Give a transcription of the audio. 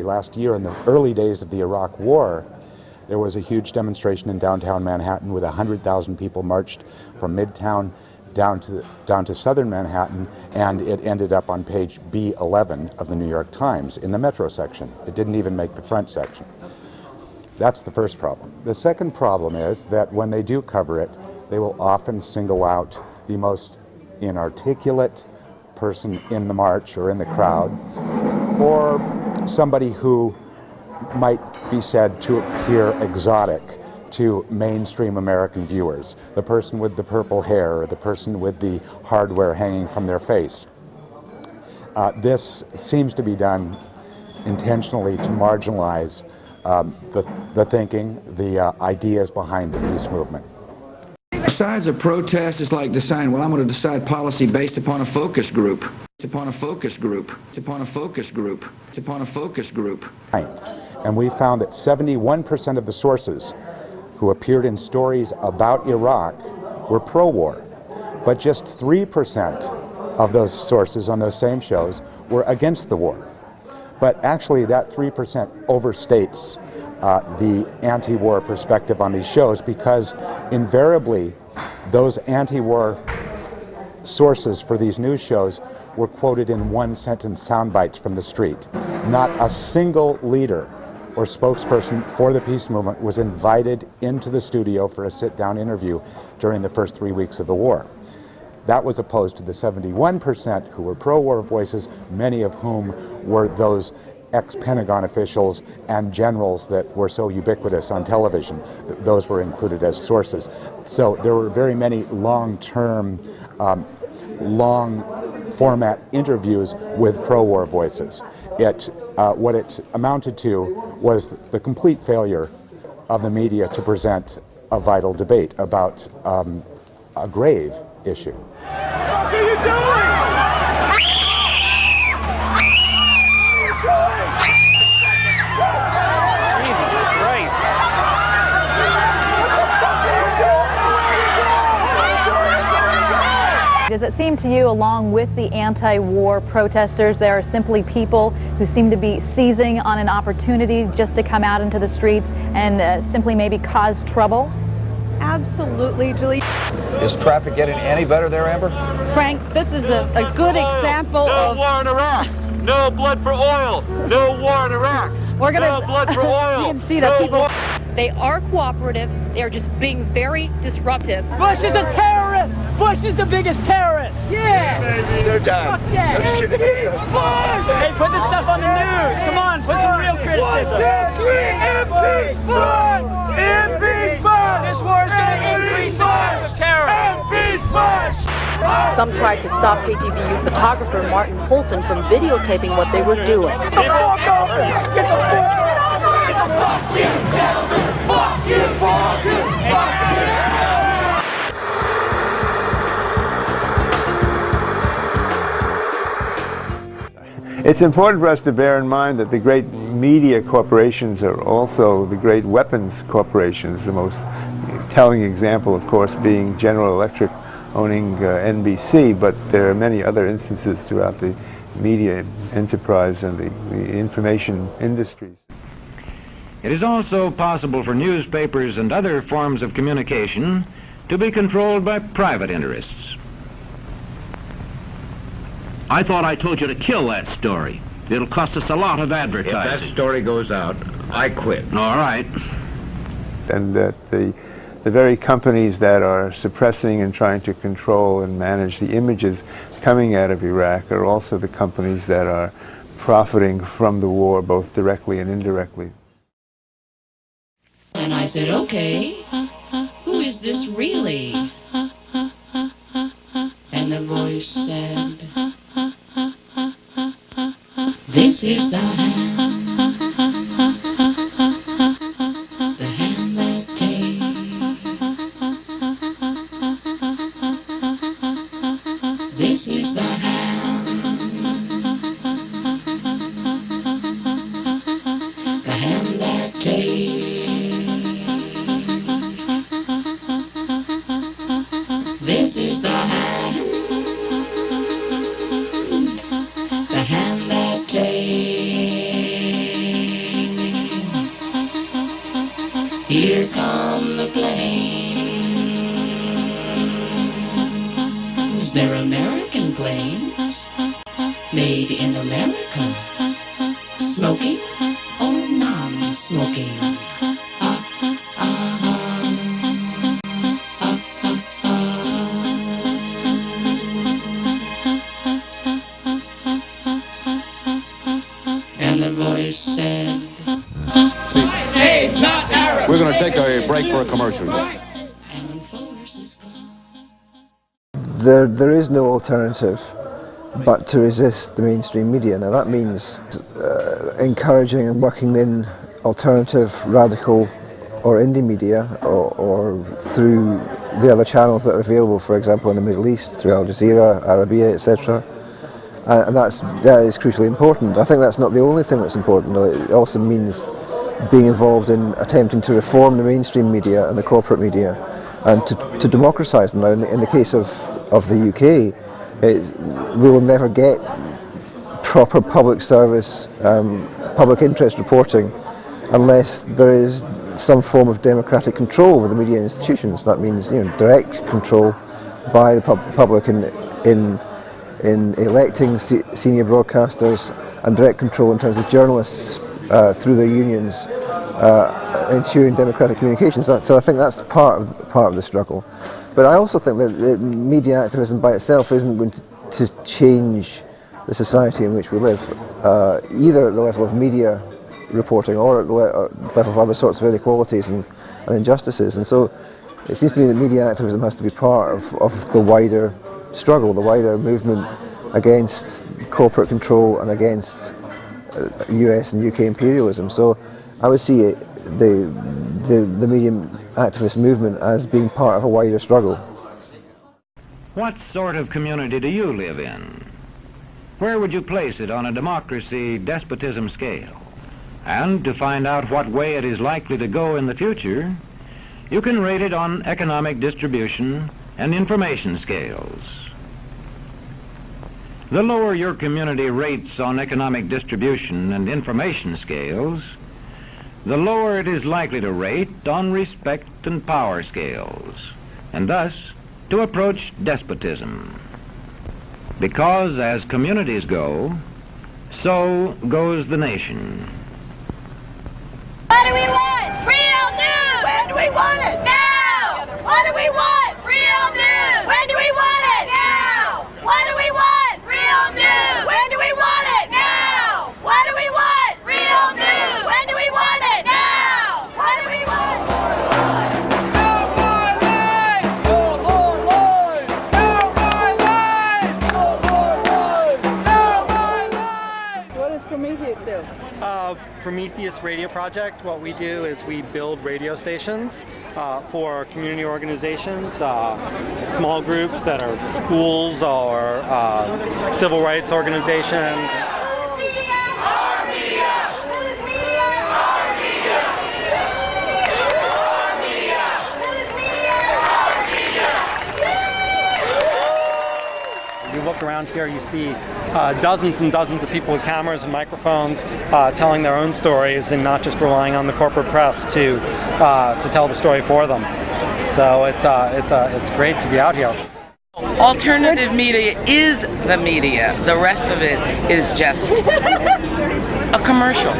Last year, in the early days of the Iraq War, there was a huge demonstration in downtown Manhattan with 100,000 people marched from Midtown down to southern Manhattan, and it ended up on page B11 of the New York Times in the metro section. It didn't even make the front section. That's the first problem. The second problem is that when they do cover it, they will often single out the most inarticulate person in the march or in the crowd, or somebody who might be said to appear exotic to mainstream American viewers, the person with the purple hair or the person with the hardware hanging from their face. This seems to be done intentionally to marginalize the thinking, the ideas behind the peace movement. Besides a protest, it's like deciding, well, I'm going to decide policy based upon a focus group. It's upon a focus group. It's upon a focus group. It's upon a focus group. And we found that 71% of the sources who appeared in stories about Iraq were pro-war, but just 3% of those sources on those same shows were against the war. But actually that 3% overstates the anti-war perspective on these shows, because invariably those anti-war sources for these news shows were quoted in one-sentence sound bites from the street. Not a single leader or spokesperson for the peace movement was invited into the studio for a sit-down interview during the first 3 weeks of the war. That was opposed to the 71% who were pro-war voices, many of whom were those ex-Pentagon officials and generals that were so ubiquitous on television. Those were included as sources. So there were very many long-term, long-format interviews with pro-war voices. What it amounted to was the complete failure of the media to present a vital debate about a grave issue. What are you doing? Does it seem to you, along with the anti-war protesters, there are simply people who seem to be seizing on an opportunity just to come out into the streets and simply maybe cause trouble? Absolutely, Julie. Is traffic getting any better there, Amber? Frank, this is a good example of... No war in Iraq. No blood for oil. No war in Iraq. No blood for oil. You can see that people... They are cooperative. They are just being very disruptive. Bush is a terrorist! Bush is the biggest terrorist! Yeah! Maybe they're done. Yeah! Hey, put this stuff on the news! Come on, put some real criticism! 1, 2, 3, impeach Bush! Impeach Bush! This war is going to increase the threat of terror! Impeach Bush! Some tried to stop KTVU photographer Martin Holton from videotaping what they were doing. Get the fuck open! Get the fuck Fuck you, gentlemen! Fuck you, fuck you, fuck you! It's important for us to bear in mind that the great media corporations are also the great weapons corporations, the most telling example, of course, being General Electric owning NBC, but there are many other instances throughout the media enterprise and the information industries. It is also possible for newspapers and other forms of communication to be controlled by private interests. I thought I told you to kill that story. It'll cost us a lot of advertising. If that story goes out, I quit. All right. And that the very companies that are suppressing and trying to control and manage the images coming out of Iraq are also the companies that are profiting from the war, both directly and indirectly. And I said, okay, who is this really? And the voice said, this is the hand that takes. This is the hand that takes. This is the hand that takes. Here come the planes. They're American planes, made in America. Smoking or non-smoking? And the voice said, Hey, it's not Arab. We're going to take a break for a commercial. There is no alternative but to resist the mainstream media. Now that means encouraging and working in alternative, radical or indie media or through the other channels that are available, for example in the Middle East, through Al Jazeera, Arabia, etc. And that is crucially important. I think that's not the only thing that's important though. It also means being involved in attempting to reform the mainstream media and the corporate media and to democratise them. Now in the case of the UK, we will never get proper public service, public interest reporting unless there is some form of democratic control over the media institutions. That means direct control by the public in electing senior broadcasters and direct control in terms of journalists through their unions, ensuring democratic communications. So I think that's part of the struggle. But I also think that media activism by itself isn't going to change the society in which we live, either at the level of media reporting or at the level of other sorts of inequalities and injustices. And so it seems to me that media activism has to be part of the wider struggle, the wider movement against corporate control and against US and UK imperialism. So I would see the media activist movement as being part of a wider struggle. What sort of community do you live in? Where would you place it on a democracy-despotism scale? And to find out what way it is likely to go in the future, you can rate it on economic distribution and information scales. The lower your community rates on economic distribution and information scales, the lower it is likely to rate on respect and power scales, and thus to approach despotism. Because as communities go, so goes the nation. What do we want? Real news! When do we want it? Now! What do we want? Real news! When do we want it? Now! What do we want? Real news! When do we want it? Now! What do we want? Real news! When do we want it? Now! What do we want? No more lies! No more lies! No more lies! No more lies! No more lies! What does Prometheus do? Prometheus Radio Project, what we do is we build radio stations for community organizations, small groups that are schools or civil rights organizations. You look around here, you see dozens and dozens of people with cameras and microphones telling their own stories and not just relying on the corporate press to tell the story for them. So it's great to be out here. Alternative media is the media. The rest of it is just a commercial.